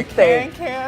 thing. Can.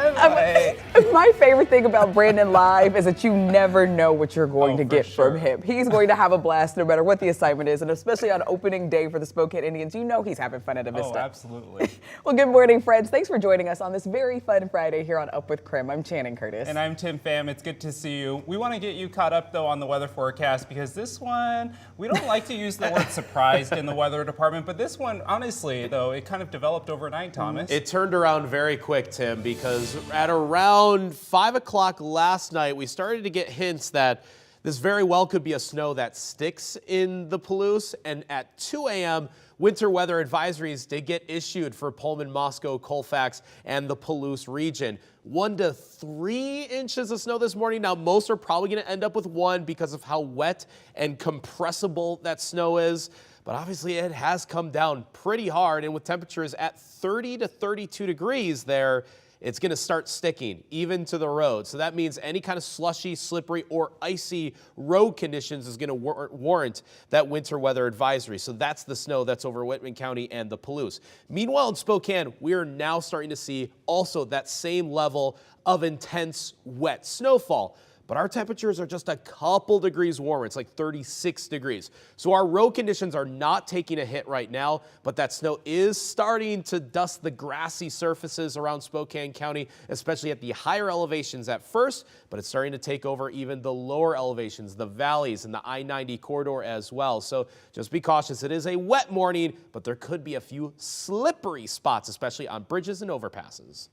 My favorite thing about Brandon Live is that you never know what you're going to get sure. from him. He's going to have a blast no matter what the assignment is, and especially on opening day for the Spokane Indians, you know he's having fun at a Vista. Oh, absolutely. Well, good morning, friends. Thanks for joining us on this very fun Friday here on Up with KREM. I'm Channing Curtis. And I'm Tim Pham. It's good to see you. We want to get you caught up, though, on the weather forecast because this one, we don't like to use the word surprised in the weather department, but this one, honestly, though, it kind of developed overnight, Thomas. It turned around very quick, Tim, because at around 5 o'clock last night, we started to get hints that this very well could be a snow that sticks in the Palouse, and at 2 a.m., winter weather advisories did get issued for Pullman, Moscow, Colfax, and the Palouse region. 1 to 3 inches of snow this morning. Now, most are probably going to end up with 1 because of how wet and compressible that snow is. But obviously, it has come down pretty hard, and with temperatures at 30 to 32 degrees there, it's going to start sticking even to the road. So that means any kind of slushy, slippery, or icy road conditions is going to warrant that winter weather advisory. So that's the snow that's over Whitman County and the Palouse. Meanwhile, in Spokane, we are now starting to see also that same level of intense wet snowfall. But our temperatures are just a couple degrees warmer. It's like 36 degrees. So our road conditions are not taking a hit right now, but that snow is starting to dust the grassy surfaces around Spokane County, especially at the higher elevations at first, but it's starting to take over even the lower elevations, the valleys, and the I-90 corridor as well. So just be cautious. It is a wet morning, but there could be a few slippery spots, especially on bridges and overpasses.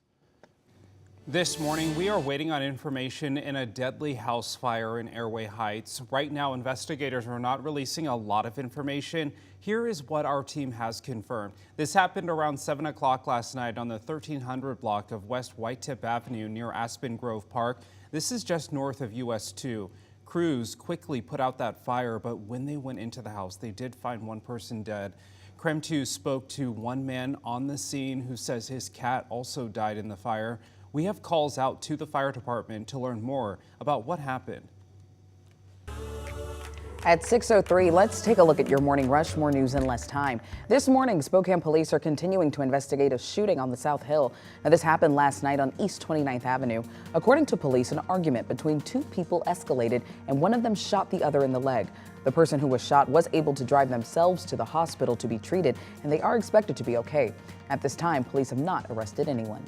This morning, we are waiting on information in a deadly house fire in Airway Heights. Right now, investigators are not releasing a lot of information. Here is what our team has confirmed. This happened around 7 o'clock last night on the 1300 block of West White Tip Avenue near Aspen Grove Park. This is just north of US 2. Crews quickly put out that fire, but when they went into the house, they did find one person dead. KREM 2 spoke to one man on the scene who says his cat also died in the fire. We have calls out to the fire department to learn more about what happened. At 6:03, let's take a look at your morning rush. More news in less time. This morning, Spokane police are continuing to investigate a shooting on the South Hill. Now, this happened last night on East 29th Avenue. According to police, an argument between two people escalated and one of them shot the other in the leg. The person who was shot was able to drive themselves to the hospital to be treated, and they are expected to be okay. At this time, police have not arrested anyone.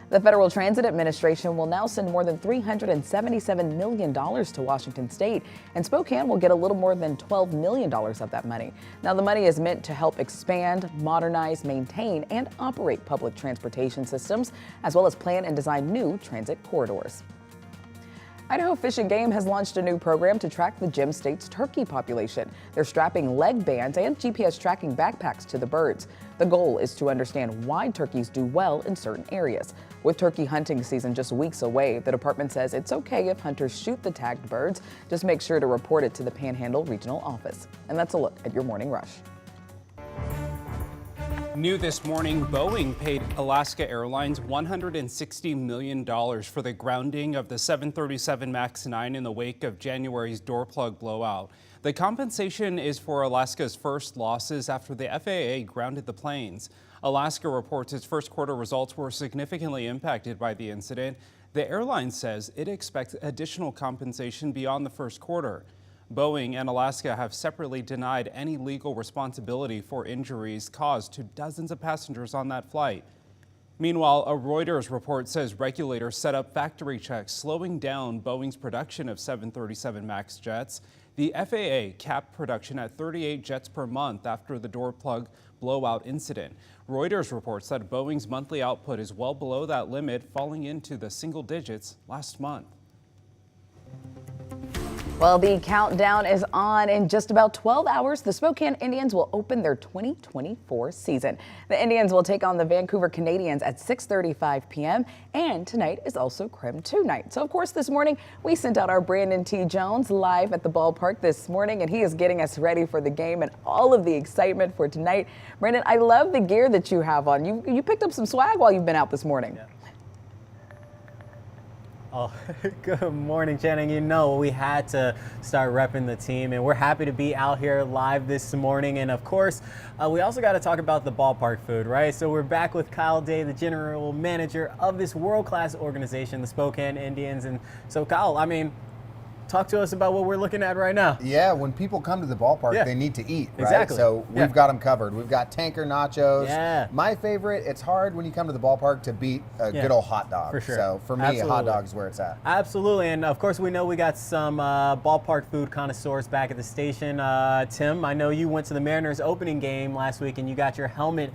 The Federal Transit Administration will now send more than $377 million to Washington State, and Spokane will get a little more than $12 million of that money. Now, the money is meant to help expand, modernize, maintain, and operate public transportation systems, as well as plan and design new transit corridors. Idaho Fish and Game has launched a new program to track the Gem State's turkey population. They're strapping leg bands and GPS tracking backpacks to the birds. The goal is to understand why turkeys do well in certain areas. With turkey hunting season just weeks away, the department says it's okay if hunters shoot the tagged birds. Just make sure to report it to the Panhandle Regional Office. And that's a look at your morning rush. New this morning, Boeing paid Alaska Airlines $160 million for the grounding of the 737 MAX 9 in the wake of January's door plug blowout. The compensation is for Alaska's first losses after the FAA grounded the planes. Alaska reports its first quarter results were significantly impacted by the incident. The airline says it expects additional compensation beyond the first quarter. Boeing and Alaska have separately denied any legal responsibility for injuries caused to dozens of passengers on that flight. Meanwhile, a Reuters report says regulators set up factory checks, slowing down Boeing's production of 737 MAX jets. The FAA capped production at 38 jets per month after the door plug blowout incident. Reuters reports that Boeing's monthly output is well below that limit, falling into the single digits last month. Well, the countdown is on. In just about 12 hours, the Spokane Indians will open their 2024 season. The Indians will take on the Vancouver Canadians at 6:35 p.m. And tonight is also KREM 2 night. So, of course, this morning we sent out our Brandon T. Jones live at the ballpark this morning, and he is getting us ready for the game and all of the excitement for tonight. Brandon, I love the gear that you have on. You picked up some swag while you've been out this morning. Yeah. Oh, good morning, Channing. You know, we had to start repping the team, and we're happy to be out here live this morning. And of course, we also got to talk about the ballpark food, right? So we're back with Kyle Day, the general manager of this world-class organization, the Spokane Indians. And so, Kyle, I mean, talk to us about what we're looking at right now. Yeah, when people come to the ballpark, they need to eat, right? Exactly. So we've got them covered. We've got tanker nachos. Yeah. My favorite, it's hard when you come to the ballpark to beat a good old hot dog. For sure. So for me, a hot dog is where it's at. Absolutely. And of course, we know we got some ballpark food connoisseurs back at the station. Tim, I know you went to the Mariners opening game last week and you got your helmet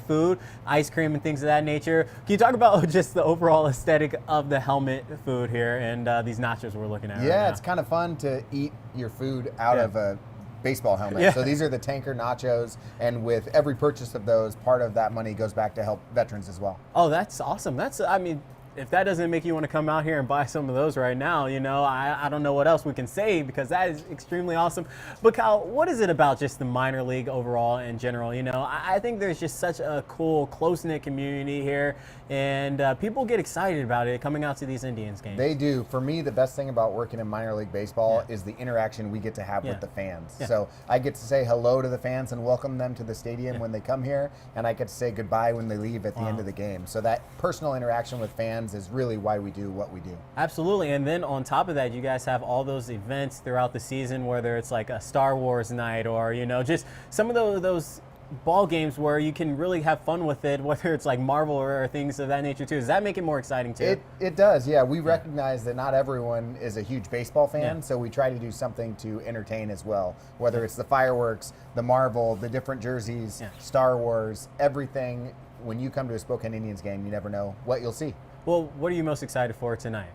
food, ice cream and things of that nature. Can you talk about just the overall aesthetic of the helmet food here and these nachos we're looking at right now? It's kind of fun to eat your food out of a baseball helmet. So these are the tanker nachos, and with every purchase of those, part of that money goes back to help veterans as well. Oh, that's awesome. I mean, if that doesn't make you want to come out here and buy some of those right now, you know, I don't know what else we can say, because that is extremely awesome. But Kyle, what is it about just the minor league overall in general? You know, I think there's just such a cool, close-knit community here, and people get excited about it coming out to these Indians games. They do. For me, the best thing about working in minor league baseball is the interaction we get to have with the fans. So I get to say hello to the fans and welcome them to the stadium when they come here, and I get to say goodbye when they leave at the end of the game. So that personal interaction with fans is really why we do what we do. Absolutely. And then on top of that, you guys have all those events throughout the season, whether it's like a Star Wars night or, you know, just some of those ball games where you can really have fun with it, whether it's like Marvel or things of that nature too. Does that make it more exciting too? It does, yeah. We recognize that not everyone is a huge baseball fan, so we try to do something to entertain as well, whether it's the fireworks, the Marvel, the different jerseys, Star Wars, everything. When you come to a Spokane Indians game, you never know what you'll see. Well, what are you most excited for tonight?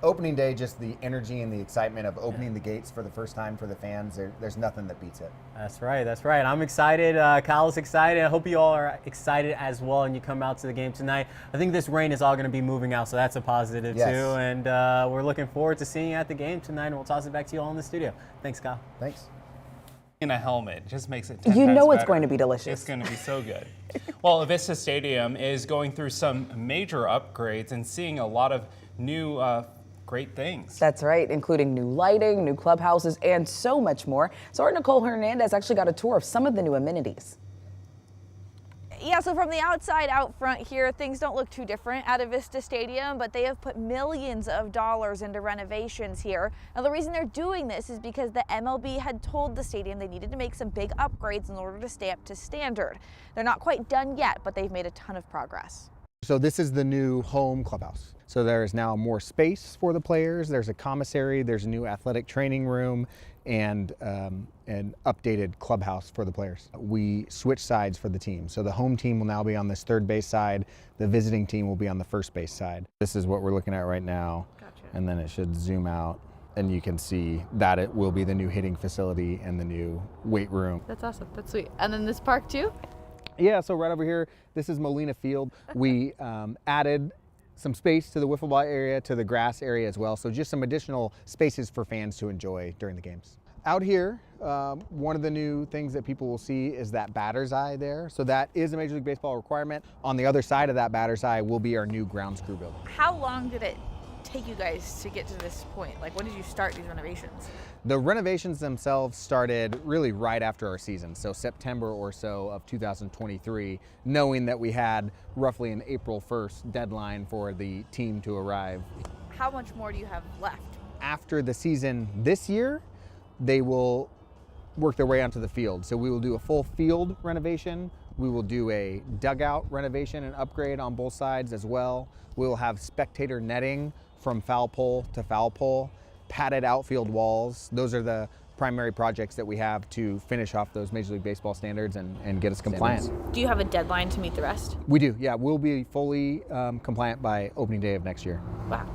Opening day, just the energy and the excitement of opening the gates for the first time for the fans. There's nothing that beats it. That's right. That's right. I'm excited. Kyle's excited. I hope you all are excited as well, and you come out to the game tonight. I think this rain is all going to be moving out, so that's a positive too. And we're looking forward to seeing you at the game tonight, and we'll toss it back to you all in the studio. Thanks, Kyle. Thanks. In a helmet just makes it 10 You times know it's better. going to be delicious. It's going to be so good. Well, Avista Stadium is going through some major upgrades and seeing a lot of new great things. That's right, including new lighting, new clubhouses, and so much more. So our Nicole Hernandez actually got a tour of some of the new amenities. Yeah, so from the outside out front here, things don't look too different at Avista Stadium, but they have put millions of dollars into renovations here. Now, the reason they're doing this is because the MLB had told the stadium they needed to make some big upgrades in order to stay up to standard. They're not quite done yet, but they've made a ton of progress. So this is the new home clubhouse. So there is now more space for the players. There's a commissary, there's a new athletic training room, and an updated clubhouse for the players. We switched sides for the team. So the home team will now be on this third base side. The visiting team will be on the first base side. This is what we're looking at right now. Gotcha. And then it should zoom out, and you can see that it will be the new hitting facility and the new weight room. That's awesome. That's sweet. And then this park too? Yeah, so right over here, this is Molina Field. We added some space to the wiffle ball area, to the grass area as well. So just some additional spaces for fans to enjoy during the games. Out here, one of the new things that people will see is that batter's eye there. So that is a Major League Baseball requirement. On the other side of that batter's eye will be our new grounds crew building. How long did it take you guys to get to this point? Like, when did you start these renovations? The renovations themselves started really right after our season, so September or so of 2023, knowing that we had roughly an April 1st deadline for the team to arrive. How much more do you have left? After the season this year, they will work their way onto the field. So we will do a full field renovation. We will do a dugout renovation and upgrade on both sides as well. We will have spectator netting from foul pole to foul pole, padded outfield walls. Those are the primary projects that we have to finish off those Major League Baseball standards and get us compliant. Do you have a deadline to meet the rest? We do, yeah. We'll be fully compliant by opening day of next year. Wow,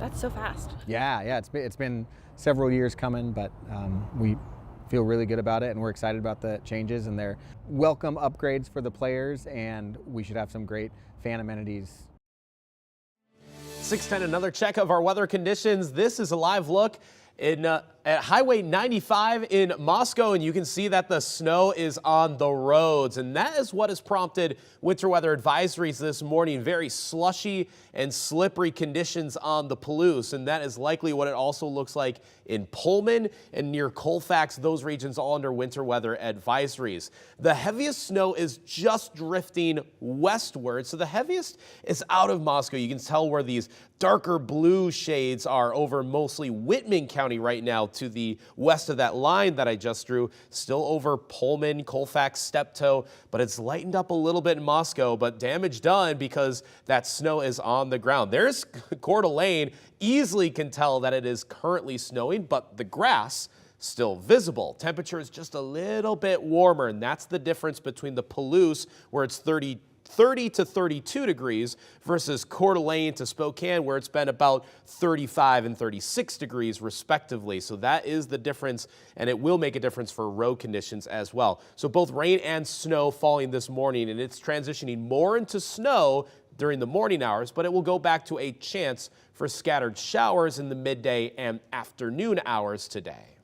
that's so fast. Yeah, it's been several years coming, but we feel really good about it, and we're excited about the changes, and they're welcome upgrades for the players, and we should have some great fan amenities. 6:10, another check of our weather conditions. This is a live look in at Highway 95 in Moscow, and you can see that the snow is on the roads, and that is what has prompted winter weather advisories this morning. Very slushy and slippery conditions on the Palouse, and that is likely what it also looks like in Pullman and near Colfax, those regions all under winter weather advisories. The heaviest snow is just drifting westward, so the heaviest is out of Moscow. You can tell where these darker blue shades are over mostly Whitman County right now to the west of that line that I just drew. Still over Pullman, Colfax, Steptoe, but it's lightened up a little bit in Moscow, but damage done because that snow is on the ground. There's Coeur d'Alene, easily can tell that it is currently snowing, but the grass still visible. Temperature is just a little bit warmer, and that's the difference between the Palouse, where it's 30 to 32 degrees, versus Coeur d'Alene to Spokane, where it's been about 35 and 36 degrees respectively. So that is the difference, and it will make a difference for road conditions as well. So both rain and snow falling this morning, and it's transitioning more into snow during the morning hours, but it will go back to a chance for scattered showers in the midday and afternoon hours today.